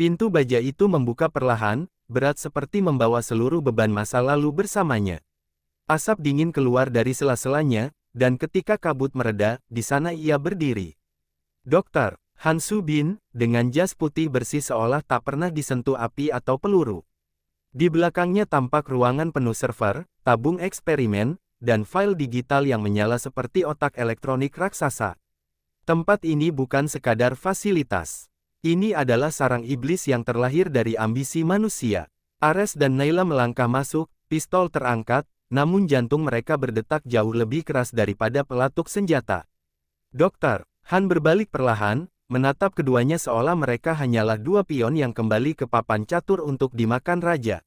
Pintu baja itu membuka perlahan, berat seperti membawa seluruh beban masa lalu bersamanya. Asap dingin keluar dari sela-selanya, dan ketika kabut mereda, di sana ia berdiri. Dokter, Han Su Bin, dengan jas putih bersih seolah tak pernah disentuh api atau peluru. Di belakangnya tampak ruangan penuh server, tabung eksperimen, dan file digital yang menyala seperti otak elektronik raksasa. Tempat ini bukan sekadar fasilitas. Ini adalah sarang iblis yang terlahir dari ambisi manusia. Ares dan Naila melangkah masuk, pistol terangkat, namun jantung mereka berdetak jauh lebih keras daripada pelatuk senjata. Dokter, Han berbalik perlahan, menatap keduanya seolah mereka hanyalah dua pion yang kembali ke papan catur untuk dimakan raja.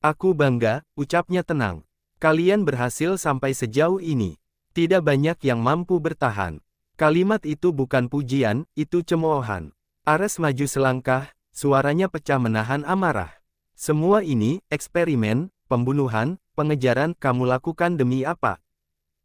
Aku bangga, ucapnya tenang. Kalian berhasil sampai sejauh ini. Tidak banyak yang mampu bertahan. Kalimat itu bukan pujian, itu cemoohan. Ares maju selangkah, suaranya pecah menahan amarah. Semua ini, eksperimen, pembunuhan, pengejaran, kamu lakukan demi apa?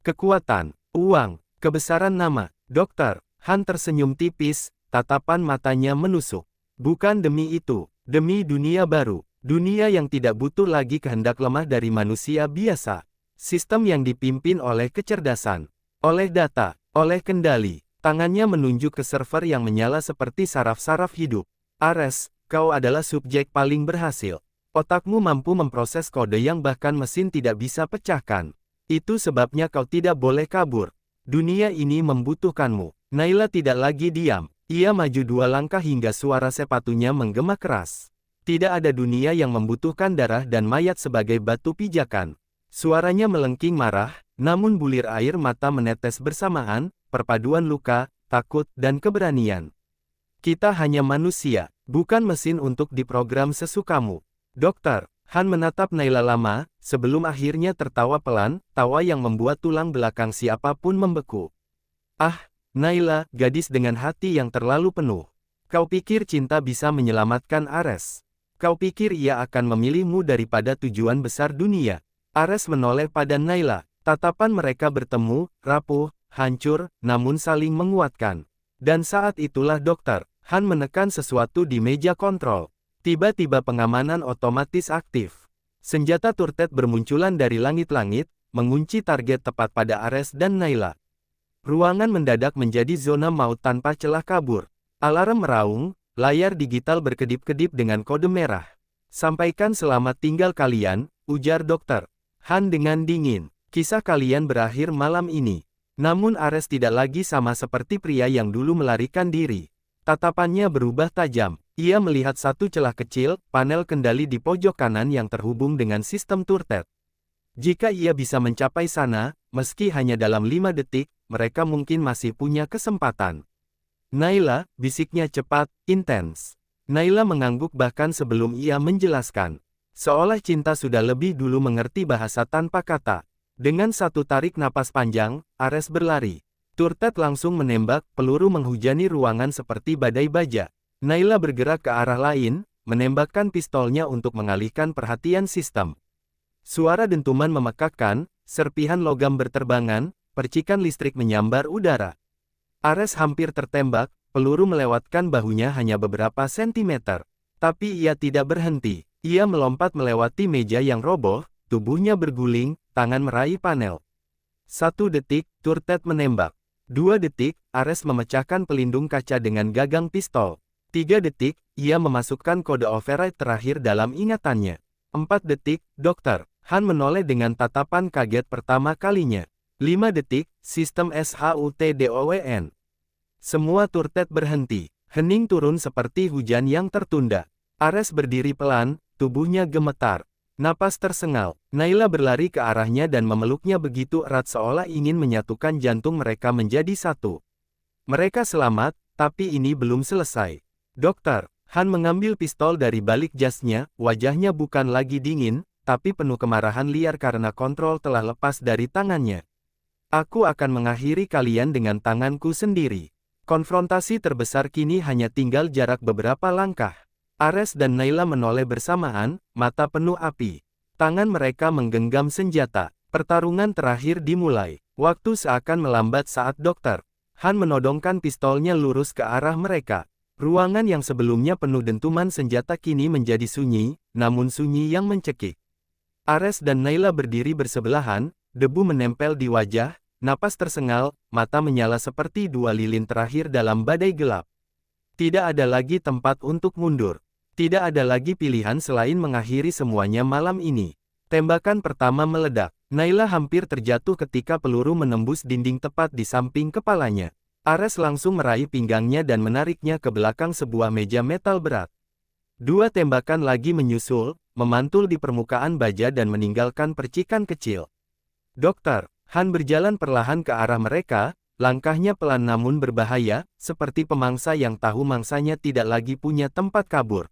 Kekuatan, uang, kebesaran nama. Dokter, Han tersenyum tipis, tatapan matanya menusuk. Bukan demi itu, demi dunia baru. Dunia yang tidak butuh lagi kehendak lemah dari manusia biasa. Sistem yang dipimpin oleh kecerdasan, oleh data, oleh kendali. Tangannya menunjuk ke server yang menyala seperti saraf-saraf hidup. Ares, kau adalah subjek paling berhasil. Otakmu mampu memproses kode yang bahkan mesin tidak bisa pecahkan. Itu sebabnya kau tidak boleh kabur. Dunia ini membutuhkanmu. Naila tidak lagi diam. Ia maju dua langkah hingga suara sepatunya menggema keras. Tidak ada dunia yang membutuhkan darah dan mayat sebagai batu pijakan. Suaranya melengking marah, namun bulir air mata menetes bersamaan, perpaduan luka, takut, dan keberanian. Kita hanya manusia, bukan mesin untuk diprogram sesukamu. Dokter, Han menatap Naila lama, sebelum akhirnya tertawa pelan, tawa yang membuat tulang belakang siapapun membeku. Ah, Naila, gadis dengan hati yang terlalu penuh. Kau pikir cinta bisa menyelamatkan Ares? Kau pikir ia akan memilihmu daripada tujuan besar dunia? Ares menoleh pada Naila, tatapan mereka bertemu, rapuh, hancur, namun saling menguatkan. Dan saat itulah Dokter, Han menekan sesuatu di meja kontrol. Tiba-tiba pengamanan otomatis aktif. Senjata turret bermunculan dari langit-langit, mengunci target tepat pada Ares dan Naila. Ruangan mendadak menjadi zona maut tanpa celah kabur. Alarm meraung, layar digital berkedip-kedip dengan kode merah. Sampaikan selamat tinggal kalian, ujar Dokter Han dengan dingin. Kisah kalian berakhir malam ini. Namun Ares tidak lagi sama seperti pria yang dulu melarikan diri. Tatapannya berubah tajam. Ia melihat satu celah kecil, panel kendali di pojok kanan yang terhubung dengan sistem turret. Jika ia bisa mencapai sana, meski hanya dalam 5 detik, mereka mungkin masih punya kesempatan. Naila, bisiknya cepat, intens. Naila mengangguk bahkan sebelum ia menjelaskan. Seolah cinta sudah lebih dulu mengerti bahasa tanpa kata. Dengan satu tarik napas panjang, Ares berlari. Turret langsung menembak, peluru menghujani ruangan seperti badai baja. Naila bergerak ke arah lain, menembakkan pistolnya untuk mengalihkan perhatian sistem. Suara dentuman memekakkan, serpihan logam berterbangan, percikan listrik menyambar udara. Ares hampir tertembak, peluru melewatkan bahunya hanya beberapa sentimeter. Tapi ia tidak berhenti. Ia melompat melewati meja yang roboh, tubuhnya berguling, tangan meraih panel. 1 detik, turret menembak. 2 detik, Ares memecahkan pelindung kaca dengan gagang pistol. 3 detik, ia memasukkan kode override terakhir dalam ingatannya. 4 detik, Dokter Han menoleh dengan tatapan kaget pertama kalinya. 5 detik, sistem SHUTDOWN. Semua turret berhenti. Hening turun seperti hujan yang tertunda. Ares berdiri pelan, tubuhnya gemetar. Napas tersengal. Naila berlari ke arahnya dan memeluknya begitu erat seolah ingin menyatukan jantung mereka menjadi satu. Mereka selamat, tapi ini belum selesai. Dokter Han mengambil pistol dari balik jasnya, wajahnya bukan lagi dingin, tapi penuh kemarahan liar karena kontrol telah lepas dari tangannya. Aku akan mengakhiri kalian dengan tanganku sendiri. Konfrontasi terbesar kini hanya tinggal jarak beberapa langkah. Ares dan Naila menoleh bersamaan, mata penuh api. Tangan mereka menggenggam senjata. Pertarungan terakhir dimulai. Waktu seakan melambat saat Dokter Han menodongkan pistolnya lurus ke arah mereka. Ruangan yang sebelumnya penuh dentuman senjata kini menjadi sunyi, namun sunyi yang mencekik. Ares dan Naila berdiri bersebelahan, debu menempel di wajah, napas tersengal, mata menyala seperti dua lilin terakhir dalam badai gelap. Tidak ada lagi tempat untuk mundur. Tidak ada lagi pilihan selain mengakhiri semuanya malam ini. Tembakan pertama meledak. Naila hampir terjatuh ketika peluru menembus dinding tepat di samping kepalanya. Ares langsung meraih pinggangnya dan menariknya ke belakang sebuah meja metal berat. Dua tembakan lagi menyusul, memantul di permukaan baja dan meninggalkan percikan kecil. Dokter, Han berjalan perlahan ke arah mereka, langkahnya pelan namun berbahaya, seperti pemangsa yang tahu mangsanya tidak lagi punya tempat kabur.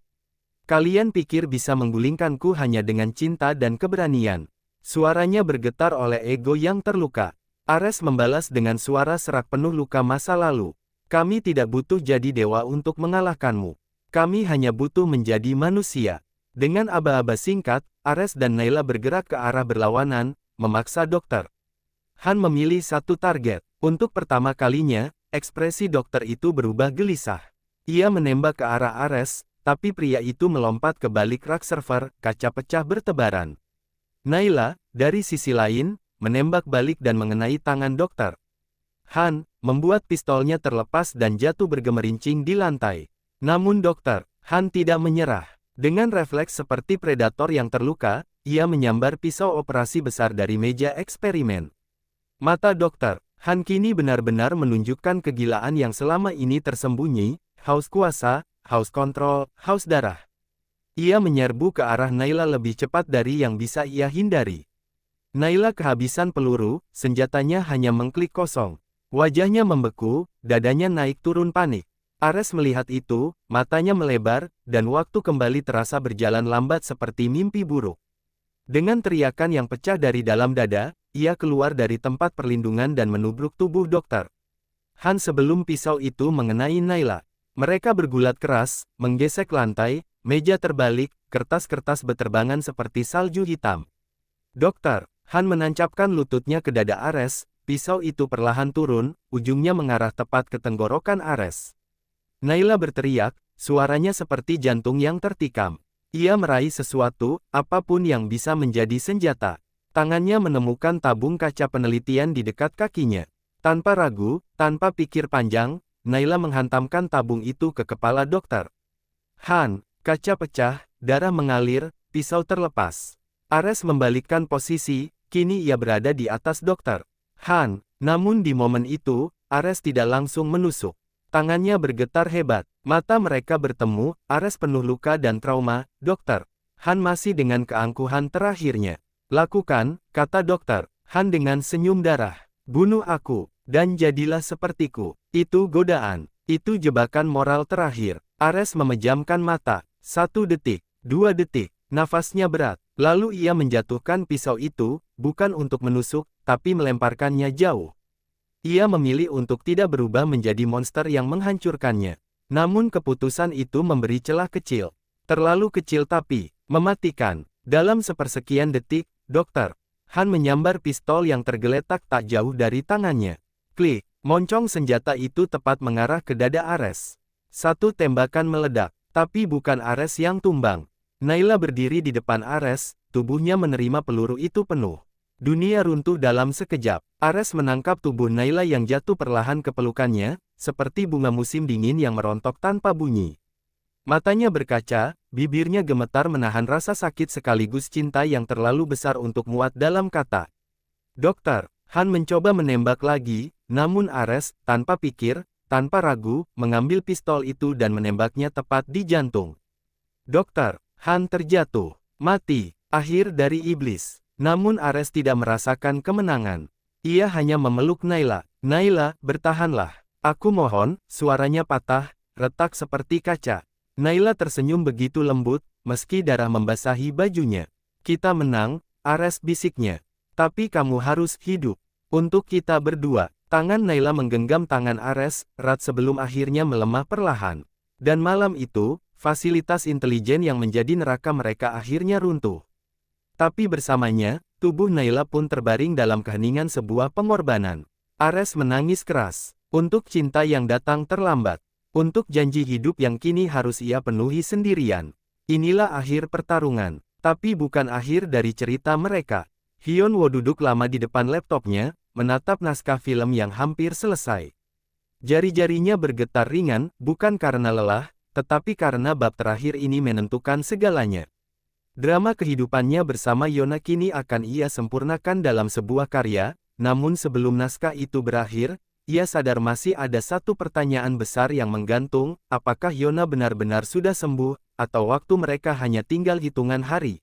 Kalian pikir bisa menggulingkanku hanya dengan cinta dan keberanian. Suaranya bergetar oleh ego yang terluka. Ares membalas dengan suara serak penuh luka masa lalu. Kami tidak butuh jadi dewa untuk mengalahkanmu. Kami hanya butuh menjadi manusia. Dengan aba-aba singkat, Ares dan Naila bergerak ke arah berlawanan, memaksa dokter. Han memilih satu target. Untuk pertama kalinya, ekspresi dokter itu berubah gelisah. Ia menembak ke arah Ares, tapi pria itu melompat ke balik rak server, kaca pecah bertebaran. Naila, dari sisi lain, menembak balik dan mengenai tangan dokter. Han, membuat pistolnya terlepas dan jatuh bergemerincing di lantai. Namun dokter, Han tidak menyerah. Dengan refleks seperti predator yang terluka, ia menyambar pisau operasi besar dari meja eksperimen. Mata dokter, Han kini benar-benar menunjukkan kegilaan yang selama ini tersembunyi, haus kuasa, haus kontrol, haus darah. Ia menyerbu ke arah Naila lebih cepat dari yang bisa ia hindari. Naila kehabisan peluru, senjatanya hanya mengklik kosong. Wajahnya membeku, dadanya naik turun panik. Ares melihat itu, matanya melebar, dan waktu kembali terasa berjalan lambat seperti mimpi buruk. Dengan teriakan yang pecah dari dalam dada, ia keluar dari tempat perlindungan dan menubruk tubuh dokter. Han sebelum pisau itu mengenai Naila. Mereka bergulat keras, menggesek lantai, meja terbalik, kertas-kertas beterbangan seperti salju hitam. Dokter, Han menancapkan lututnya ke dada Ares, pisau itu perlahan turun, ujungnya mengarah tepat ke tenggorokan Ares. Naila berteriak, suaranya seperti jantung yang tertikam. Ia meraih sesuatu, apapun yang bisa menjadi senjata. Tangannya menemukan tabung kaca penelitian di dekat kakinya. Tanpa ragu, tanpa pikir panjang, Naila menghantamkan tabung itu ke kepala dokter. Han, kaca pecah, darah mengalir, pisau terlepas. Ares membalikkan posisi, kini ia berada di atas dokter. Han, namun di momen itu, Ares tidak langsung menusuk. Tangannya bergetar hebat. Mata mereka bertemu, Ares penuh luka dan trauma. Dokter, Han masih dengan keangkuhan terakhirnya. Lakukan, kata dokter. Han dengan senyum darah. Bunuh aku, dan jadilah sepertiku. Itu godaan. Itu jebakan moral terakhir. Ares memejamkan mata. 1 detik, 2 detik. Nafasnya berat. Lalu ia menjatuhkan pisau itu, bukan untuk menusuk, tapi melemparkannya jauh. Ia memilih untuk tidak berubah menjadi monster yang menghancurkannya. Namun keputusan itu memberi celah kecil. Terlalu kecil tapi mematikan. Dalam sepersekian detik, dokter Han menyambar pistol yang tergeletak tak jauh dari tangannya. Klik, moncong senjata itu tepat mengarah ke dada Ares. Satu tembakan meledak, tapi bukan Ares yang tumbang. Naila berdiri di depan Ares, tubuhnya menerima peluru itu penuh. Dunia runtuh dalam sekejap. Ares menangkap tubuh Naila yang jatuh perlahan ke pelukannya, seperti bunga musim dingin yang merontok tanpa bunyi. Matanya berkaca, bibirnya gemetar menahan rasa sakit sekaligus cinta yang terlalu besar untuk muat dalam kata. Dokter, Han mencoba menembak lagi, namun Ares, tanpa pikir, tanpa ragu, mengambil pistol itu dan menembaknya tepat di jantung. Dokter, Han terjatuh. Mati. Akhir dari iblis. Namun Ares tidak merasakan kemenangan. Ia hanya memeluk Naila. Naila, bertahanlah. Aku mohon, suaranya patah, retak seperti kaca. Naila tersenyum begitu lembut, meski darah membasahi bajunya. Kita menang, Ares bisiknya. Tapi kamu harus hidup. Untuk kita berdua. Tangan Naila menggenggam tangan Ares, erat sebelum akhirnya melemah perlahan. Dan malam itu, fasilitas intelijen yang menjadi neraka mereka akhirnya runtuh. Tapi bersamanya, tubuh Naila pun terbaring dalam keheningan sebuah pengorbanan. Ares menangis keras. Untuk cinta yang datang terlambat. Untuk janji hidup yang kini harus ia penuhi sendirian. Inilah akhir pertarungan. Tapi bukan akhir dari cerita mereka. Hyun Woo duduk lama di depan laptopnya, menatap naskah film yang hampir selesai. Jari-jarinya bergetar ringan, bukan karena lelah, tetapi karena bab terakhir ini menentukan segalanya. Drama kehidupannya bersama Yona kini akan ia sempurnakan dalam sebuah karya, namun sebelum naskah itu berakhir, ia sadar masih ada satu pertanyaan besar yang menggantung, apakah Yona benar-benar sudah sembuh, atau waktu mereka hanya tinggal hitungan hari.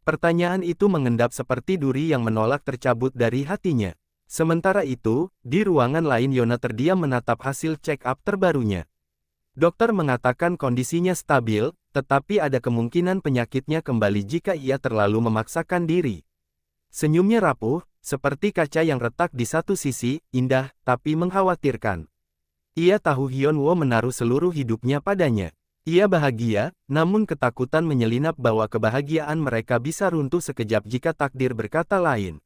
Pertanyaan itu mengendap seperti duri yang menolak tercabut dari hatinya. Sementara itu, di ruangan lain Yona terdiam menatap hasil check-up terbarunya. Dokter mengatakan kondisinya stabil, tetapi ada kemungkinan penyakitnya kembali jika ia terlalu memaksakan diri. Senyumnya rapuh, seperti kaca yang retak di satu sisi, indah, tapi mengkhawatirkan. Ia tahu Hyun Woo menaruh seluruh hidupnya padanya. Ia bahagia, namun ketakutan menyelinap bahwa kebahagiaan mereka bisa runtuh sekejap jika takdir berkata lain.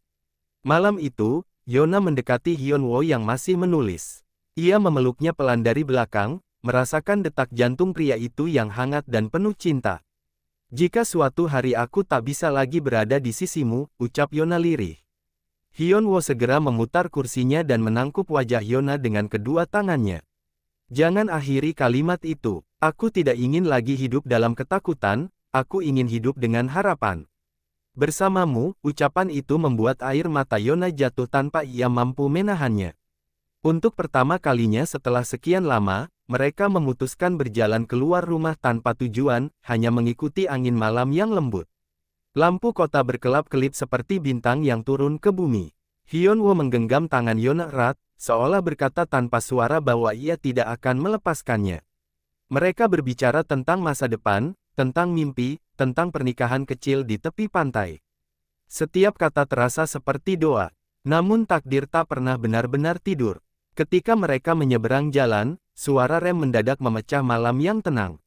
Malam itu, Yona mendekati Hyun Woo yang masih menulis. Ia memeluknya pelan dari belakang, merasakan detak jantung pria itu yang hangat dan penuh cinta. Jika suatu hari aku tak bisa lagi berada di sisimu, ucap Yona lirih. Hyun Woo segera memutar kursinya dan menangkup wajah Yona dengan kedua tangannya. Jangan akhiri kalimat itu. Aku tidak ingin lagi hidup dalam ketakutan, aku ingin hidup dengan harapan. Bersamamu, ucapan itu membuat air mata Yona jatuh tanpa ia mampu menahannya. Untuk pertama kalinya setelah sekian lama, mereka memutuskan berjalan keluar rumah tanpa tujuan, hanya mengikuti angin malam yang lembut. Lampu kota berkelap-kelip seperti bintang yang turun ke bumi. Hyun Woo menggenggam tangan Yona erat, seolah berkata tanpa suara bahwa ia tidak akan melepaskannya. Mereka berbicara tentang masa depan, tentang mimpi, tentang pernikahan kecil di tepi pantai. Setiap kata terasa seperti doa. Namun takdir tak pernah benar-benar tidur. Ketika mereka menyeberang jalan, suara rem mendadak memecah malam yang tenang.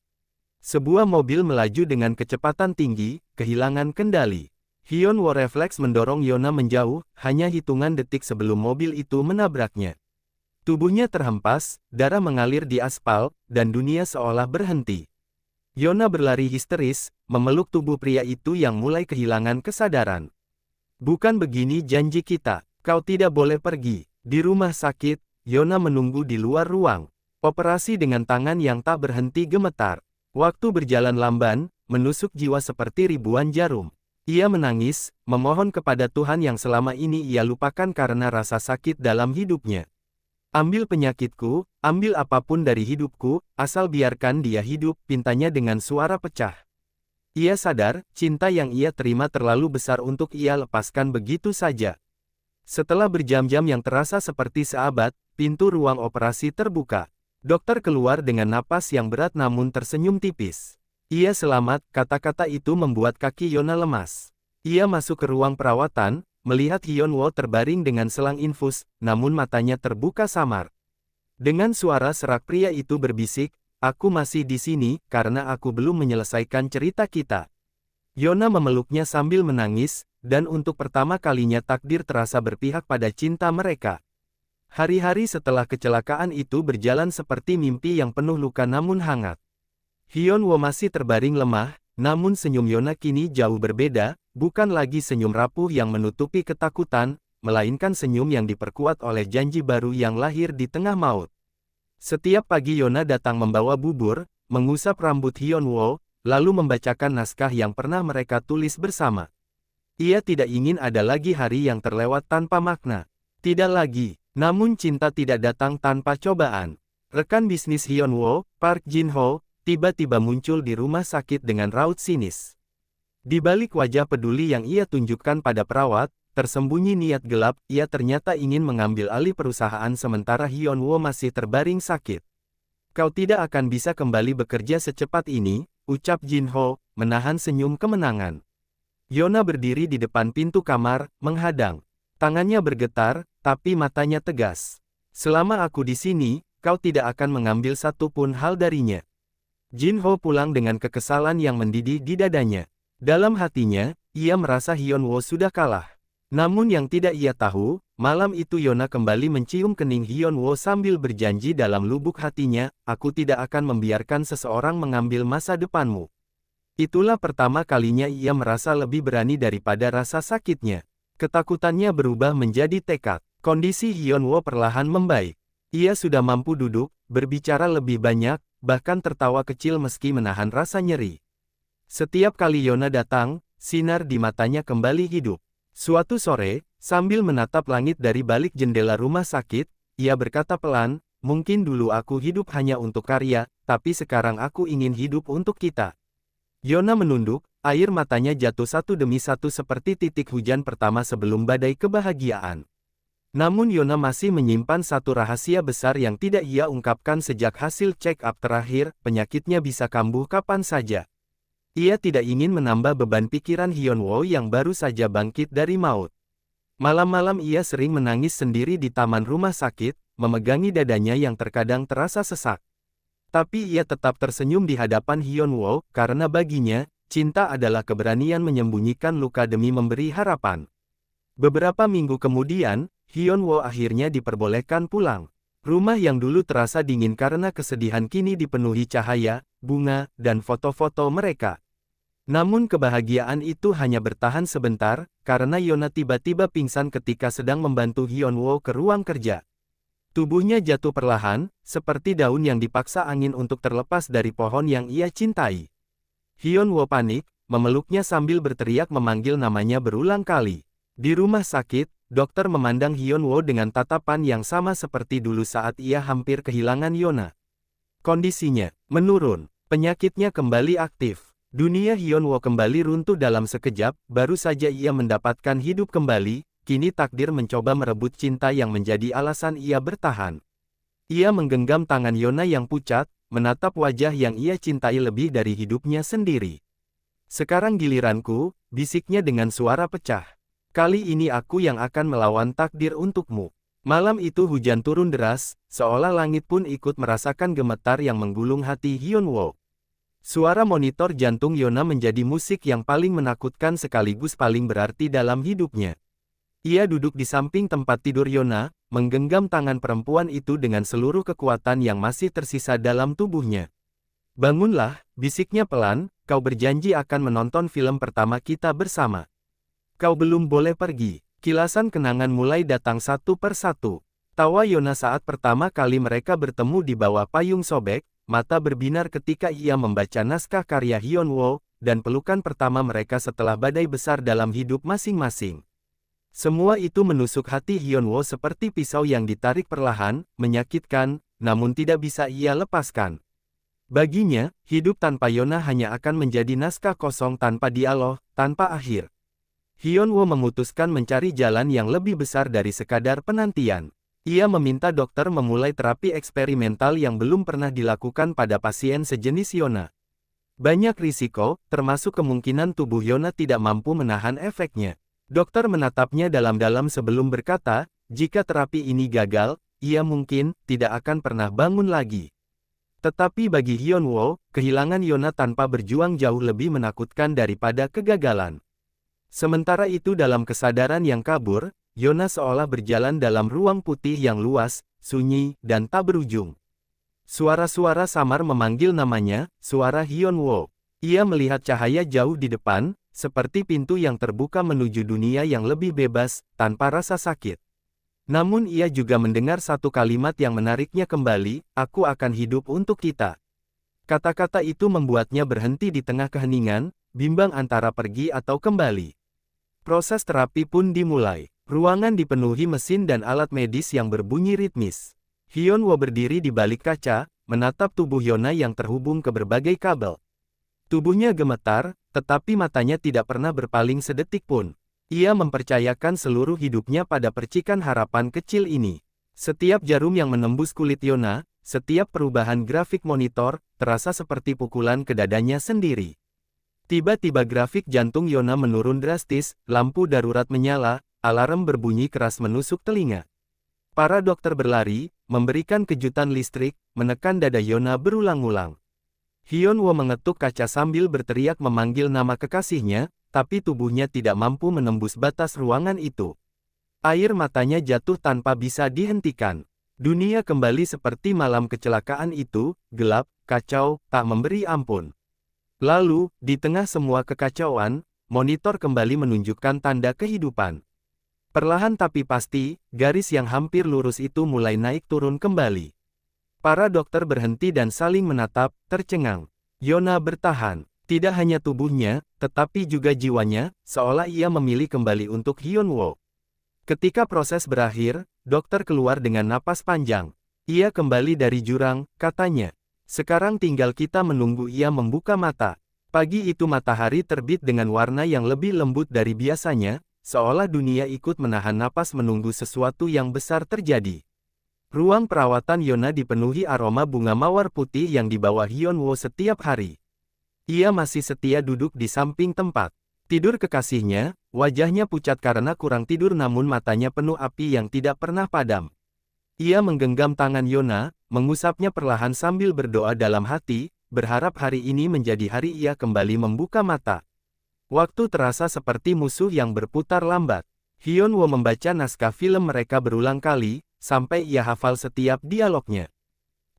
Sebuah mobil melaju dengan kecepatan tinggi, kehilangan kendali. Hyun Woo refleks mendorong Yona menjauh, hanya hitungan detik sebelum mobil itu menabraknya. Tubuhnya terhempas, darah mengalir di aspal, dan dunia seolah berhenti. Yona berlari histeris, memeluk tubuh pria itu yang mulai kehilangan kesadaran. Bukan begini janji kita, kau tidak boleh pergi. Di rumah sakit, Yona menunggu di luar ruang. Operasi dengan tangan yang tak berhenti gemetar. Waktu berjalan lamban, menusuk jiwa seperti ribuan jarum. Ia menangis, memohon kepada Tuhan yang selama ini ia lupakan karena rasa sakit dalam hidupnya. Ambil penyakitku, ambil apapun dari hidupku, asal biarkan dia hidup, pintanya dengan suara pecah. Ia sadar, cinta yang ia terima terlalu besar untuk ia lepaskan begitu saja. Setelah berjam-jam yang terasa seperti seabad, pintu ruang operasi terbuka. Dokter keluar dengan napas yang berat namun tersenyum tipis. Ia selamat, kata-kata itu membuat kaki Yona lemas. Ia masuk ke ruang perawatan, melihat Hyun Woo terbaring dengan selang infus, namun matanya terbuka samar. Dengan suara serak pria itu berbisik, aku masih di sini, karena aku belum menyelesaikan cerita kita. Yona memeluknya sambil menangis, dan untuk pertama kalinya takdir terasa berpihak pada cinta mereka. Hari-hari setelah kecelakaan itu berjalan seperti mimpi yang penuh luka namun hangat. Hyun Woo masih terbaring lemah, namun senyum Yona kini jauh berbeda, bukan lagi senyum rapuh yang menutupi ketakutan, melainkan senyum yang diperkuat oleh janji baru yang lahir di tengah maut. Setiap pagi Yona datang membawa bubur, mengusap rambut Hyun Woo, lalu membacakan naskah yang pernah mereka tulis bersama. Ia tidak ingin ada lagi hari yang terlewat tanpa makna. Tidak lagi, namun cinta tidak datang tanpa cobaan. Rekan bisnis Hyun Woo, Park Jin Ho, tiba-tiba muncul di rumah sakit dengan raut sinis. Di balik wajah peduli yang ia tunjukkan pada perawat, tersembunyi niat gelap, ia ternyata ingin mengambil alih perusahaan sementara Hyun Woo masih terbaring sakit. Kau tidak akan bisa kembali bekerja secepat ini, ucap Jin Ho, menahan senyum kemenangan. Yona berdiri di depan pintu kamar, menghadang. Tangannya bergetar, tapi matanya tegas. Selama aku di sini, kau tidak akan mengambil satupun hal darinya. Jin Ho pulang dengan kekesalan yang mendidih di dadanya. Dalam hatinya, ia merasa Hyun Woo sudah kalah. Namun yang tidak ia tahu, malam itu Yona kembali mencium kening Hyunwoo sambil berjanji dalam lubuk hatinya, aku tidak akan membiarkan seseorang mengambil masa depanmu. Itulah pertama kalinya ia merasa lebih berani daripada rasa sakitnya. Ketakutannya berubah menjadi tekad. Kondisi Hyunwoo perlahan membaik. Ia sudah mampu duduk, berbicara lebih banyak, bahkan tertawa kecil meski menahan rasa nyeri. Setiap kali Yona datang, sinar di matanya kembali hidup. Suatu sore, sambil menatap langit dari balik jendela rumah sakit, ia berkata pelan, mungkin dulu aku hidup hanya untuk karya, tapi sekarang aku ingin hidup untuk kita. Yona menunduk, air matanya jatuh satu demi satu seperti titik hujan pertama sebelum badai kebahagiaan. Namun Yona masih menyimpan satu rahasia besar yang tidak ia ungkapkan sejak hasil check-up terakhir, penyakitnya bisa kambuh kapan saja. Ia tidak ingin menambah beban pikiran Hyunwoo yang baru saja bangkit dari maut. Malam-malam ia sering menangis sendiri di taman rumah sakit, memegangi dadanya yang terkadang terasa sesak. Tapi ia tetap tersenyum di hadapan Hyunwoo, karena baginya, cinta adalah keberanian menyembunyikan luka demi memberi harapan. Beberapa minggu kemudian, Hyunwoo akhirnya diperbolehkan pulang. Rumah yang dulu terasa dingin karena kesedihan kini dipenuhi cahaya, bunga, dan foto-foto mereka. Namun kebahagiaan itu hanya bertahan sebentar, karena Yona tiba-tiba pingsan ketika sedang membantu Hyunwoo ke ruang kerja. Tubuhnya jatuh perlahan, seperti daun yang dipaksa angin untuk terlepas dari pohon yang ia cintai. Hyunwoo panik, memeluknya sambil berteriak memanggil namanya berulang kali. Di rumah sakit, dokter memandang Hyunwoo dengan tatapan yang sama seperti dulu saat ia hampir kehilangan Yona. Kondisinya menurun, penyakitnya kembali aktif. Dunia Hyunwoo kembali runtuh dalam sekejap, baru saja ia mendapatkan hidup kembali, kini takdir mencoba merebut cinta yang menjadi alasan ia bertahan. Ia menggenggam tangan Yona yang pucat, menatap wajah yang ia cintai lebih dari hidupnya sendiri. Sekarang giliranku, bisiknya dengan suara pecah. Kali ini aku yang akan melawan takdir untukmu. Malam itu hujan turun deras, seolah langit pun ikut merasakan gemetar yang menggulung hati Hyunwoo. Suara monitor jantung Yona menjadi musik yang paling menakutkan sekaligus paling berarti dalam hidupnya. Ia duduk di samping tempat tidur Yona, menggenggam tangan perempuan itu dengan seluruh kekuatan yang masih tersisa dalam tubuhnya. Bangunlah, bisiknya pelan, kau berjanji akan menonton film pertama kita bersama. Kau belum boleh pergi. Kilasan kenangan mulai datang satu per satu. Tawa Yona saat pertama kali mereka bertemu di bawah payung sobek, mata berbinar ketika ia membaca naskah karya Hyunwoo, dan pelukan pertama mereka setelah badai besar dalam hidup masing-masing. Semua itu menusuk hati Hyunwoo seperti pisau yang ditarik perlahan, menyakitkan, namun tidak bisa ia lepaskan. Baginya, hidup tanpa Yona hanya akan menjadi naskah kosong tanpa dialog, tanpa akhir. Hyunwoo memutuskan mencari jalan yang lebih besar dari sekadar penantian. Ia meminta dokter memulai terapi eksperimental yang belum pernah dilakukan pada pasien sejenis Yona. Banyak risiko, termasuk kemungkinan tubuh Yona tidak mampu menahan efeknya. Dokter menatapnya dalam-dalam sebelum berkata, jika terapi ini gagal, ia mungkin tidak akan pernah bangun lagi. Tetapi bagi Hyunwoo, kehilangan Yona tanpa berjuang jauh lebih menakutkan daripada kegagalan. Sementara itu dalam kesadaran yang kabur, Yona seolah berjalan dalam ruang putih yang luas, sunyi, dan tak berujung. Suara-suara samar memanggil namanya, suara Hyunwoo. Ia melihat cahaya jauh di depan, seperti pintu yang terbuka menuju dunia yang lebih bebas, tanpa rasa sakit. Namun ia juga mendengar satu kalimat yang menariknya kembali, aku akan hidup untuk kita. Kata-kata itu membuatnya berhenti di tengah keheningan, bimbang antara pergi atau kembali. Proses terapi pun dimulai. Ruangan dipenuhi mesin dan alat medis yang berbunyi ritmis. Hyunwoo berdiri di balik kaca, menatap tubuh Yona yang terhubung ke berbagai kabel. Tubuhnya gemetar, tetapi matanya tidak pernah berpaling sedetik pun. Ia mempercayakan seluruh hidupnya pada percikan harapan kecil ini. Setiap jarum yang menembus kulit Yona, setiap perubahan grafik monitor, terasa seperti pukulan ke dadanya sendiri. Tiba-tiba grafik jantung Yona menurun drastis, lampu darurat menyala, alarm berbunyi keras menusuk telinga. Para dokter berlari, memberikan kejutan listrik, menekan dada Yona berulang-ulang. Hyunwoo mengetuk kaca sambil berteriak memanggil nama kekasihnya, tapi tubuhnya tidak mampu menembus batas ruangan itu. Air matanya jatuh tanpa bisa dihentikan. Dunia kembali seperti malam kecelakaan itu, gelap, kacau, tak memberi ampun. Lalu, di tengah semua kekacauan, monitor kembali menunjukkan tanda kehidupan. Perlahan tapi pasti, garis yang hampir lurus itu mulai naik turun kembali. Para dokter berhenti dan saling menatap, tercengang. Yona bertahan. Tidak hanya tubuhnya, tetapi juga jiwanya, seolah ia memilih kembali untuk Hyunwoo. Ketika proses berakhir, dokter keluar dengan napas panjang. Ia kembali dari jurang, katanya. Sekarang tinggal kita menunggu ia membuka mata. Pagi itu matahari terbit dengan warna yang lebih lembut dari biasanya, seolah dunia ikut menahan napas menunggu sesuatu yang besar terjadi. Ruang perawatan Yona dipenuhi aroma bunga mawar putih yang dibawa Hyunwoo setiap hari. Ia masih setia duduk di samping tempat tidur kekasihnya, wajahnya pucat karena kurang tidur namun matanya penuh api yang tidak pernah padam. Ia menggenggam tangan Yona, mengusapnya perlahan sambil berdoa dalam hati, berharap hari ini menjadi hari ia kembali membuka mata. Waktu terasa seperti musuh yang berputar lambat. Hyunwoo membaca naskah film mereka berulang kali, sampai ia hafal setiap dialognya.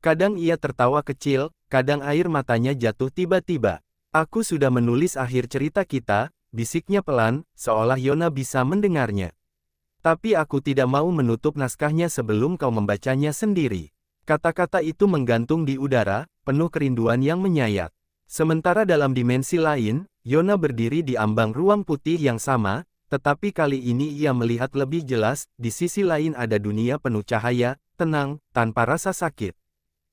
Kadang ia tertawa kecil, kadang air matanya jatuh tiba-tiba. Aku sudah menulis akhir cerita kita, bisiknya pelan, seolah Yona bisa mendengarnya. Tapi aku tidak mau menutup naskahnya sebelum kau membacanya sendiri. Kata-kata itu menggantung di udara, penuh kerinduan yang menyayat. Sementara dalam dimensi lain, Yona berdiri di ambang ruang putih yang sama, tetapi kali ini ia melihat lebih jelas, di sisi lain ada dunia penuh cahaya, tenang, tanpa rasa sakit.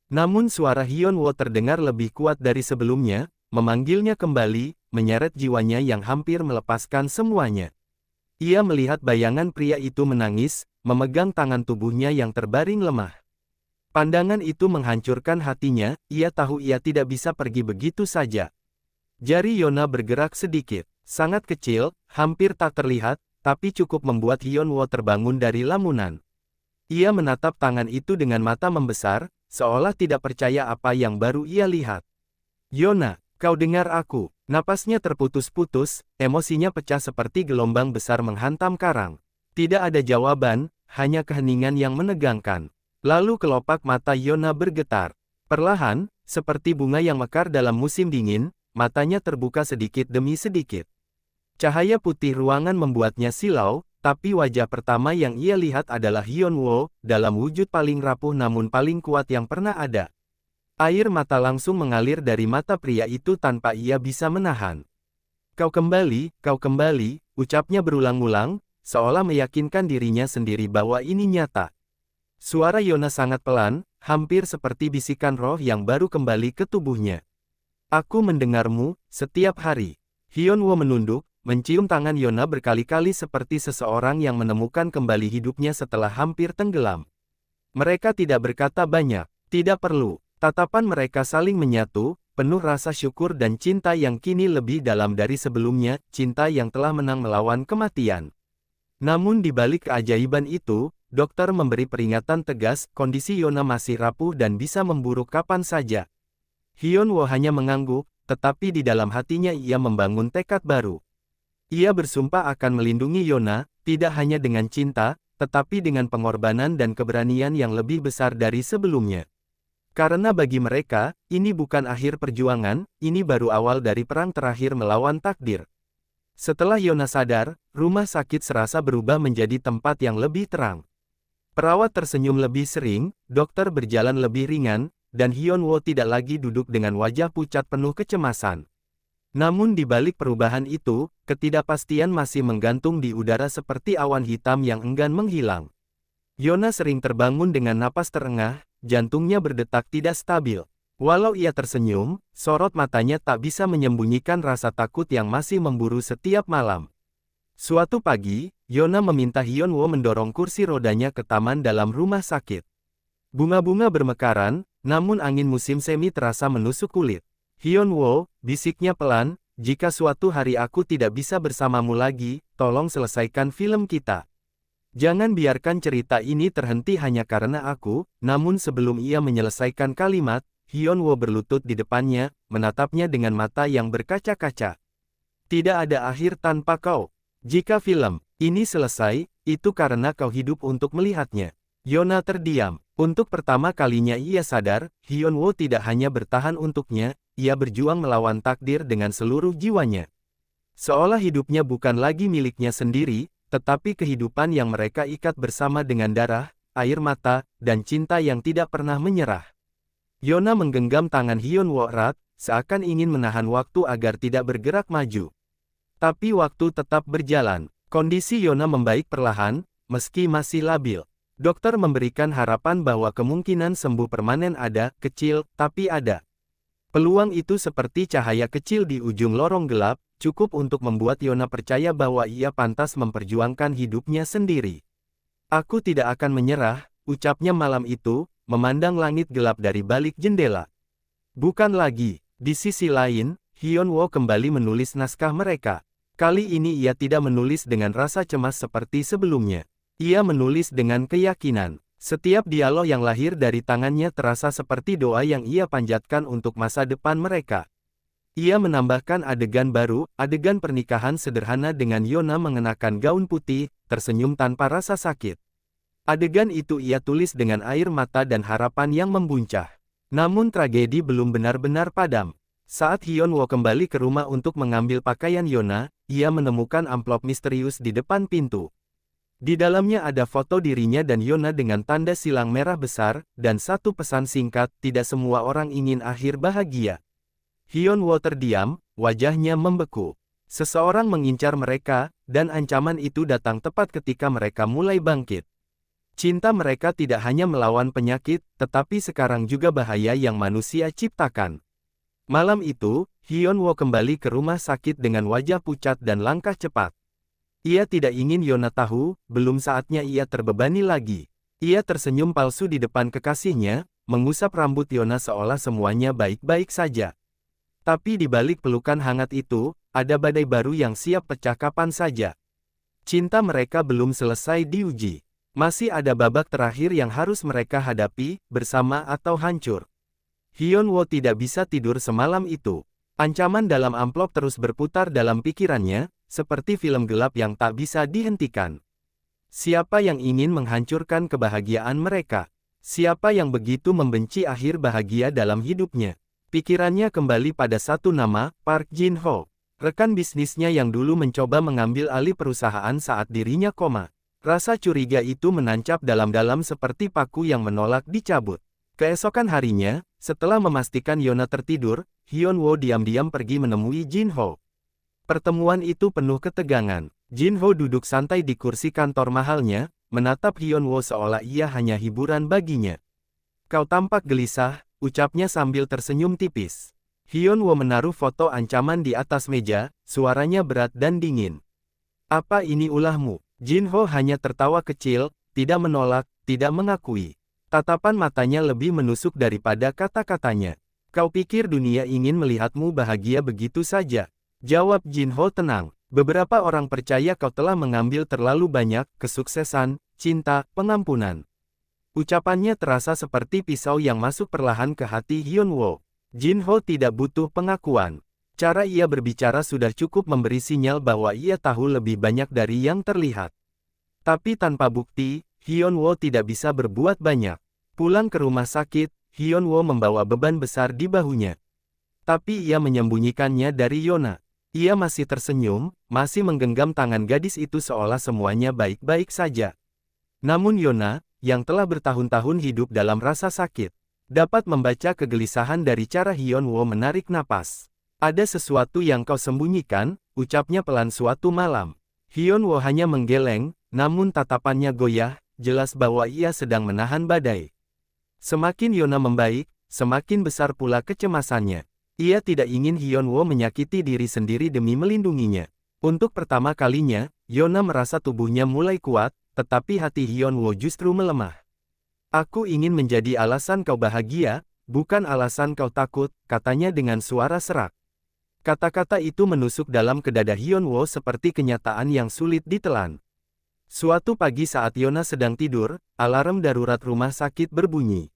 Namun suara Hyunwoo terdengar lebih kuat dari sebelumnya, memanggilnya kembali, menyeret jiwanya yang hampir melepaskan semuanya. Ia melihat bayangan pria itu menangis, memegang tangan tubuhnya yang terbaring lemah. Pandangan itu menghancurkan hatinya, ia tahu ia tidak bisa pergi begitu saja. Jari Yona bergerak sedikit, sangat kecil, hampir tak terlihat, tapi cukup membuat Hyunwoo terbangun dari lamunan. Ia menatap tangan itu dengan mata membesar, seolah tidak percaya apa yang baru ia lihat. Yona, kau dengar aku? Napasnya terputus-putus, emosinya pecah seperti gelombang besar menghantam karang. Tidak ada jawaban, hanya keheningan yang menegangkan. Lalu kelopak mata Yona bergetar. Perlahan, seperti bunga yang mekar dalam musim dingin, matanya terbuka sedikit demi sedikit. Cahaya putih ruangan membuatnya silau, tapi wajah pertama yang ia lihat adalah Hyunwoo, dalam wujud paling rapuh namun paling kuat yang pernah ada. Air mata langsung mengalir dari mata pria itu tanpa ia bisa menahan. Kau kembali, ucapnya berulang-ulang, seolah meyakinkan dirinya sendiri bahwa ini nyata. Suara Yona sangat pelan, hampir seperti bisikan roh yang baru kembali ke tubuhnya. Aku mendengarmu, setiap hari. Hyunwoo menunduk, mencium tangan Yona berkali-kali seperti seseorang yang menemukan kembali hidupnya setelah hampir tenggelam. Mereka tidak berkata banyak, tidak perlu. Tatapan mereka saling menyatu, penuh rasa syukur dan cinta yang kini lebih dalam dari sebelumnya, cinta yang telah menang melawan kematian. Namun di balik keajaiban itu, dokter memberi peringatan tegas, kondisi Yona masih rapuh dan bisa memburuk kapan saja. Hyunwoo hanya mengangguk, tetapi di dalam hatinya ia membangun tekad baru. Ia bersumpah akan melindungi Yona, tidak hanya dengan cinta, tetapi dengan pengorbanan dan keberanian yang lebih besar dari sebelumnya. Karena bagi mereka, ini bukan akhir perjuangan, ini baru awal dari perang terakhir melawan takdir. Setelah Yona sadar, rumah sakit serasa berubah menjadi tempat yang lebih terang. Perawat tersenyum lebih sering, dokter berjalan lebih ringan, dan Hyunwoo tidak lagi duduk dengan wajah pucat penuh kecemasan. Namun di balik perubahan itu, ketidakpastian masih menggantung di udara seperti awan hitam yang enggan menghilang. Yona sering terbangun dengan napas terengah, jantungnya berdetak tidak stabil. Walau ia tersenyum, sorot matanya tak bisa menyembunyikan rasa takut yang masih memburu setiap malam. Suatu pagi, Yona meminta Hyunwoo mendorong kursi rodanya ke taman dalam rumah sakit. Bunga-bunga bermekaran, namun angin musim semi terasa menusuk kulit. Hyunwoo, bisiknya pelan, jika suatu hari aku tidak bisa bersamamu lagi, tolong selesaikan film kita. Jangan biarkan cerita ini terhenti hanya karena aku, namun sebelum ia menyelesaikan kalimat, Hyunwoo berlutut di depannya, menatapnya dengan mata yang berkaca-kaca. Tidak ada akhir tanpa kau. Jika film ini selesai, itu karena kau hidup untuk melihatnya. Yona terdiam. Untuk pertama kalinya ia sadar, Hyunwoo tidak hanya bertahan untuknya, ia berjuang melawan takdir dengan seluruh jiwanya. Seolah hidupnya bukan lagi miliknya sendiri, tetapi kehidupan yang mereka ikat bersama dengan darah, air mata, dan cinta yang tidak pernah menyerah. Yona menggenggam tangan Hyunwoo erat, seakan ingin menahan waktu agar tidak bergerak maju. Tapi waktu tetap berjalan. Kondisi Yona membaik perlahan, meski masih labil. Dokter memberikan harapan bahwa kemungkinan sembuh permanen ada, kecil, tapi ada. Peluang itu seperti cahaya kecil di ujung lorong gelap, cukup untuk membuat Yona percaya bahwa ia pantas memperjuangkan hidupnya sendiri. Aku tidak akan menyerah, ucapnya malam itu, memandang langit gelap dari balik jendela. Bukan lagi. Di sisi lain, Hyunwoo kembali menulis naskah mereka. Kali ini ia tidak menulis dengan rasa cemas seperti sebelumnya. Ia menulis dengan keyakinan. Setiap dialog yang lahir dari tangannya terasa seperti doa yang ia panjatkan untuk masa depan mereka. Ia menambahkan adegan baru, adegan pernikahan sederhana dengan Yona mengenakan gaun putih, tersenyum tanpa rasa sakit. Adegan itu ia tulis dengan air mata dan harapan yang membuncah. Namun tragedi belum benar-benar padam. Saat Hyunwoo kembali ke rumah untuk mengambil pakaian Yona, ia menemukan amplop misterius di depan pintu. Di dalamnya ada foto dirinya dan Yona dengan tanda silang merah besar, dan satu pesan singkat, tidak semua orang ingin akhir bahagia. Hyunwoo terdiam, wajahnya membeku. Seseorang mengincar mereka, dan ancaman itu datang tepat ketika mereka mulai bangkit. Cinta mereka tidak hanya melawan penyakit, tetapi sekarang juga bahaya yang manusia ciptakan. Malam itu, Hyunwoo kembali ke rumah sakit dengan wajah pucat dan langkah cepat. Ia tidak ingin Yona tahu, belum saatnya ia terbebani lagi. Ia tersenyum palsu di depan kekasihnya, mengusap rambut Yona seolah semuanya baik-baik saja. Tapi di balik pelukan hangat itu, ada badai baru yang siap pecah kapan saja. Cinta mereka belum selesai diuji. Masih ada babak terakhir yang harus mereka hadapi, bersama atau hancur. Hyunwoo tidak bisa tidur semalam itu. Ancaman dalam amplop terus berputar dalam pikirannya, seperti film gelap yang tak bisa dihentikan. Siapa yang ingin menghancurkan kebahagiaan mereka? Siapa yang begitu membenci akhir bahagia dalam hidupnya? Pikirannya kembali pada satu nama, Park Jin-ho. Rekan bisnisnya yang dulu mencoba mengambil alih perusahaan saat dirinya koma. Rasa curiga itu menancap dalam-dalam seperti paku yang menolak dicabut. Keesokan harinya, setelah memastikan Yona tertidur, Hyunwoo diam-diam pergi menemui Jin-ho. Pertemuan itu penuh ketegangan. Jin-ho duduk santai di kursi kantor mahalnya, menatap Hyunwoo seolah ia hanya hiburan baginya. Kau tampak gelisah, ucapnya sambil tersenyum tipis. Hyunwoo menaruh foto ancaman di atas meja, suaranya berat dan dingin. Apa ini ulahmu? Jin-ho hanya tertawa kecil, tidak menolak, tidak mengakui. Tatapan matanya lebih menusuk daripada kata-katanya. Kau pikir dunia ingin melihatmu bahagia begitu saja? Jawab Jin-ho tenang. Beberapa orang percaya kau telah mengambil terlalu banyak, kesuksesan, cinta, pengampunan. Ucapannya terasa seperti pisau yang masuk perlahan ke hati Hyunwoo. Jin-ho tidak butuh pengakuan. Cara ia berbicara sudah cukup memberi sinyal bahwa ia tahu lebih banyak dari yang terlihat. Tapi tanpa bukti, Hyunwoo tidak bisa berbuat banyak. Pulang ke rumah sakit, Hyunwoo membawa beban besar di bahunya. Tapi ia menyembunyikannya dari Yona. Ia masih tersenyum, masih menggenggam tangan gadis itu seolah semuanya baik-baik saja. Namun Yona, yang telah bertahun-tahun hidup dalam rasa sakit, dapat membaca kegelisahan dari cara Hyunwoo menarik napas. Ada sesuatu yang kau sembunyikan, ucapnya pelan suatu malam. Hyunwoo hanya menggeleng, namun tatapannya goyah, jelas bahwa ia sedang menahan badai. Semakin Yona membaik, semakin besar pula kecemasannya. Ia tidak ingin Hyunwoo menyakiti diri sendiri demi melindunginya. Untuk pertama kalinya, Yona merasa tubuhnya mulai kuat, tetapi hati Hyunwoo justru melemah. Aku ingin menjadi alasan kau bahagia, bukan alasan kau takut, katanya dengan suara serak. Kata-kata itu menusuk dalam ke dada Hyunwoo seperti kenyataan yang sulit ditelan. Suatu pagi saat Yona sedang tidur, alarm darurat rumah sakit berbunyi.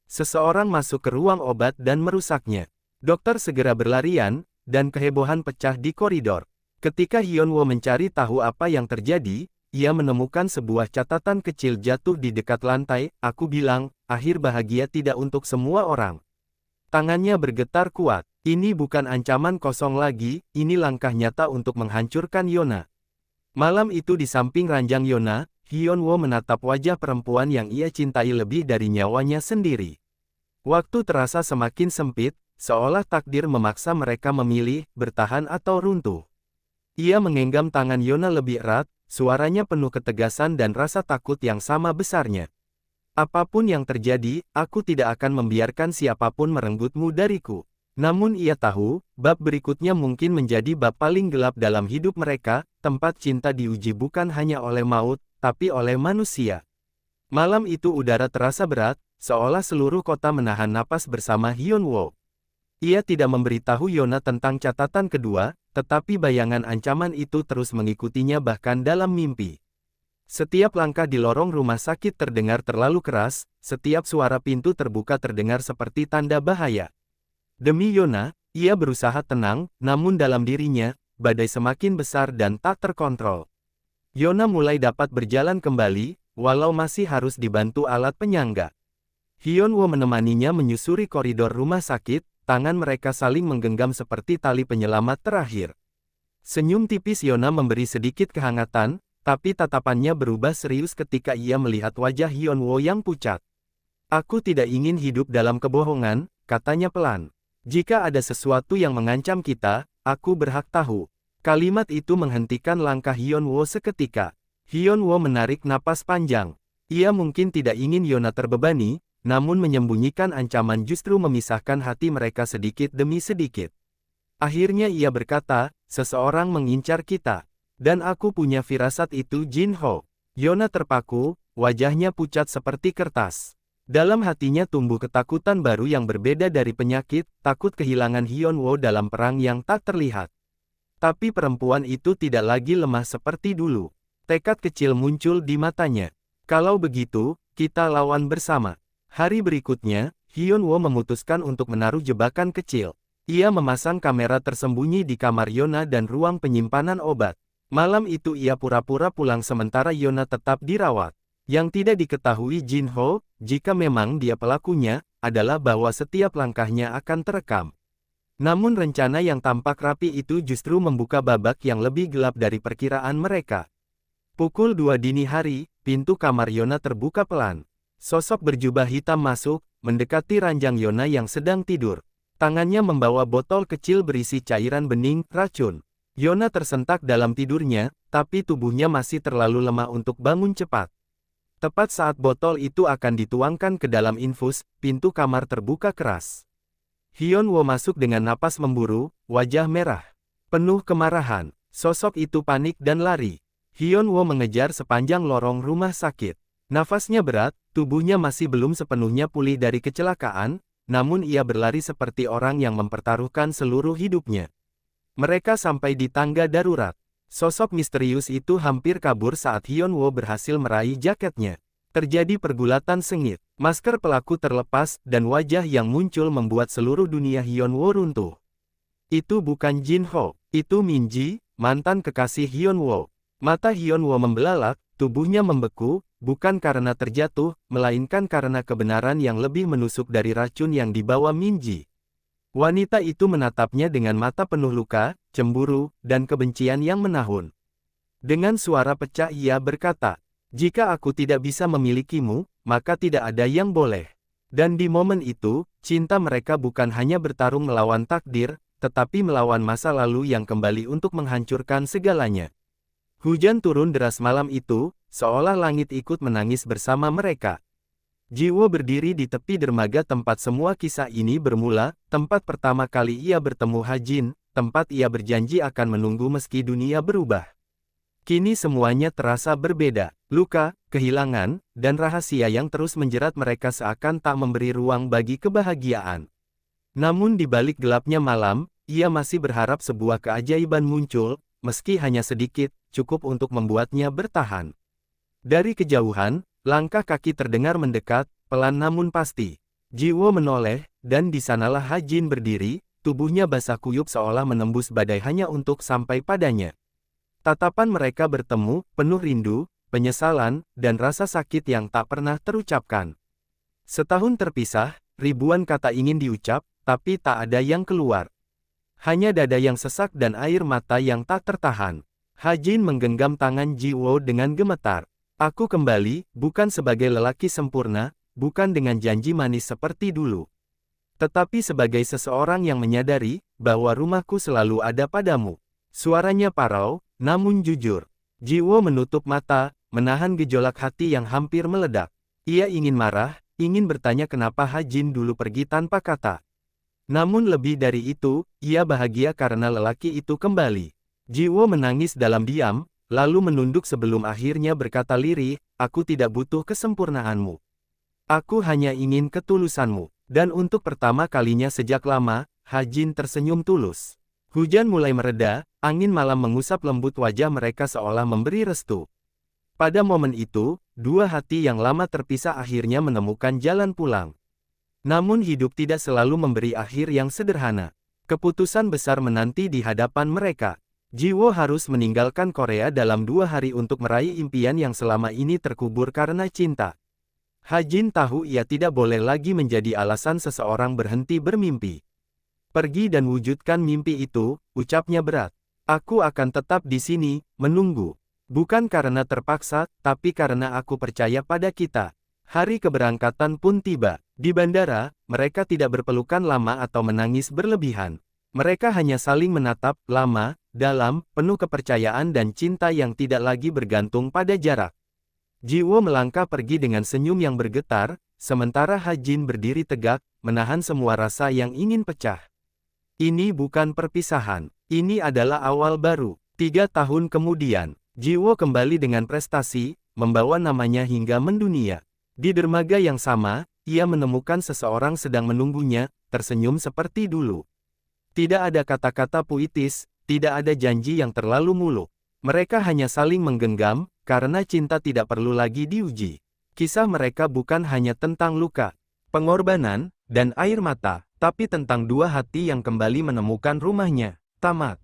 Seseorang masuk ke ruang obat dan merusaknya. Dokter segera berlarian, dan kehebohan pecah di koridor. Ketika Hyunwoo mencari tahu apa yang terjadi, ia menemukan sebuah catatan kecil jatuh di dekat lantai. Aku bilang, akhir bahagia tidak untuk semua orang. Tangannya bergetar kuat. Ini bukan ancaman kosong lagi, ini langkah nyata untuk menghancurkan Yona. Malam itu di samping ranjang Yona, Hyunwoo menatap wajah perempuan yang ia cintai lebih dari nyawanya sendiri. Waktu terasa semakin sempit, seolah takdir memaksa mereka memilih, bertahan atau runtuh. Ia menggenggam tangan Yona lebih erat, suaranya penuh ketegasan dan rasa takut yang sama besarnya. Apapun yang terjadi, aku tidak akan membiarkan siapapun merenggutmu dariku. Namun ia tahu, bab berikutnya mungkin menjadi bab paling gelap dalam hidup mereka, tempat cinta diuji bukan hanya oleh maut, tapi oleh manusia. Malam itu udara terasa berat, seolah seluruh kota menahan napas bersama Hyunwoo. Ia tidak memberitahu Yona tentang catatan kedua, tetapi bayangan ancaman itu terus mengikutinya bahkan dalam mimpi. Setiap langkah di lorong rumah sakit terdengar terlalu keras, setiap suara pintu terbuka terdengar seperti tanda bahaya. Demi Yona, ia berusaha tenang, namun dalam dirinya, badai semakin besar dan tak terkontrol. Yona mulai dapat berjalan kembali, walau masih harus dibantu alat penyangga. Hyunwoo menemaninya menyusuri koridor rumah sakit, tangan mereka saling menggenggam seperti tali penyelamat terakhir. Senyum tipis Yona memberi sedikit kehangatan, tapi tatapannya berubah serius ketika ia melihat wajah Hyunwoo yang pucat. Aku tidak ingin hidup dalam kebohongan, katanya pelan. Jika ada sesuatu yang mengancam kita, aku berhak tahu. Kalimat itu menghentikan langkah Hyunwoo seketika. Hyunwoo menarik napas panjang. Ia mungkin tidak ingin Yona terbebani, namun menyembunyikan ancaman justru memisahkan hati mereka sedikit demi sedikit. Akhirnya ia berkata, seseorang mengincar kita. Dan aku punya firasat itu Jin Ho. Yona terpaku, wajahnya pucat seperti kertas. Dalam hatinya tumbuh ketakutan baru yang berbeda dari penyakit, takut kehilangan Hyunwoo dalam perang yang tak terlihat. Tapi perempuan itu tidak lagi lemah seperti dulu. Tekad kecil muncul di matanya. Kalau begitu, kita lawan bersama. Hari berikutnya, Hyunwoo memutuskan untuk menaruh jebakan kecil. Ia memasang kamera tersembunyi di kamar Yona dan ruang penyimpanan obat. Malam itu ia pura-pura pulang sementara Yona tetap dirawat. Yang tidak diketahui Jin Ho, jika memang dia pelakunya, adalah bahwa setiap langkahnya akan terekam. Namun rencana yang tampak rapi itu justru membuka babak yang lebih gelap dari perkiraan mereka. Pukul 2 dini hari, pintu kamar Yona terbuka pelan. Sosok berjubah hitam masuk, mendekati ranjang Yona yang sedang tidur. Tangannya membawa botol kecil berisi cairan bening, racun. Yona tersentak dalam tidurnya, tapi tubuhnya masih terlalu lemah untuk bangun cepat. Tepat saat botol itu akan dituangkan ke dalam infus, pintu kamar terbuka keras. Hyunwoo masuk dengan napas memburu, wajah merah. Penuh kemarahan, sosok itu panik dan lari. Hyunwoo mengejar sepanjang lorong rumah sakit. Nafasnya berat, tubuhnya masih belum sepenuhnya pulih dari kecelakaan, namun ia berlari seperti orang yang mempertaruhkan seluruh hidupnya. Mereka sampai di tangga darurat. Sosok misterius itu hampir kabur saat Hyunwoo berhasil meraih jaketnya. Terjadi pergulatan sengit, masker pelaku terlepas, dan wajah yang muncul membuat seluruh dunia Hyunwoo runtuh. Itu bukan Jin Ho, itu Minji, mantan kekasih Hyunwoo. Mata Hyunwoo membelalak, tubuhnya membeku, bukan karena terjatuh, melainkan karena kebenaran yang lebih menusuk dari racun yang dibawa Minji. Wanita itu menatapnya dengan mata penuh luka, cemburu, dan kebencian yang menahun. Dengan suara pecah ia berkata, jika aku tidak bisa memilikimu, maka tidak ada yang boleh. Dan di momen itu, cinta mereka bukan hanya bertarung melawan takdir, tetapi melawan masa lalu yang kembali untuk menghancurkan segalanya. Hujan turun deras malam itu, seolah langit ikut menangis bersama mereka. Jiwo berdiri di tepi dermaga tempat semua kisah ini bermula, tempat pertama kali ia bertemu Hajin, tempat ia berjanji akan menunggu meski dunia berubah. Kini semuanya terasa berbeda, luka, kehilangan, dan rahasia yang terus menjerat mereka seakan tak memberi ruang bagi kebahagiaan. Namun di balik gelapnya malam, ia masih berharap sebuah keajaiban muncul, meski hanya sedikit, cukup untuk membuatnya bertahan. Dari kejauhan, langkah kaki terdengar mendekat, pelan namun pasti. Jiwo menoleh, dan di sanalah Hajin berdiri, Tubuhnya basah kuyup seolah menembus badai hanya untuk sampai padanya. Tatapan mereka bertemu, penuh rindu, penyesalan, dan rasa sakit yang tak pernah terucapkan. Setahun terpisah, ribuan kata ingin diucap, tapi tak ada yang keluar. Hanya dada yang sesak dan air mata yang tak tertahan. Hajin menggenggam tangan Ji Wo dengan gemetar. Aku kembali, bukan sebagai lelaki sempurna, bukan dengan janji manis seperti dulu. Tetapi sebagai seseorang yang menyadari, bahwa rumahku selalu ada padamu. Suaranya parau, namun jujur. Ji Wo menutup mata, menahan gejolak hati yang hampir meledak. Ia ingin marah, ingin bertanya kenapa Hajin dulu pergi tanpa kata. Namun lebih dari itu, ia bahagia karena lelaki itu kembali. Ji Wo menangis dalam diam, lalu menunduk sebelum akhirnya berkata lirih, aku tidak butuh kesempurnaanmu. Aku hanya ingin ketulusanmu. Dan untuk pertama kalinya sejak lama, Hajin tersenyum tulus. Hujan mulai mereda, angin malam mengusap lembut wajah mereka seolah memberi restu. Pada momen itu, dua hati yang lama terpisah akhirnya menemukan jalan pulang. Namun hidup tidak selalu memberi akhir yang sederhana. Keputusan besar menanti di hadapan mereka. Ji Wo harus meninggalkan Korea dalam 2 hari untuk meraih impian yang selama ini terkubur karena cinta. Hajin tahu ia tidak boleh lagi menjadi alasan seseorang berhenti bermimpi. Pergi dan wujudkan mimpi itu, ucapnya berat. Aku akan tetap di sini, menunggu. Bukan karena terpaksa, tapi karena aku percaya pada kita. Hari keberangkatan pun tiba. Di bandara, mereka tidak berpelukan lama atau menangis berlebihan. Mereka hanya saling menatap, lama, dalam, penuh kepercayaan dan cinta yang tidak lagi bergantung pada jarak. Ji Wo melangkah pergi dengan senyum yang bergetar, sementara Hajin berdiri tegak, menahan semua rasa yang ingin pecah. Ini bukan perpisahan, ini adalah awal baru. 3 tahun kemudian, Ji Wo kembali dengan prestasi, membawa namanya hingga mendunia. Di dermaga yang sama, ia menemukan seseorang sedang menunggunya, tersenyum seperti dulu. Tidak ada kata-kata puitis, tidak ada janji yang terlalu muluk. Mereka hanya saling menggenggam, karena cinta tidak perlu lagi diuji. Kisah mereka bukan hanya tentang luka, pengorbanan, dan air mata, tapi tentang dua hati yang kembali menemukan rumahnya. Tamat.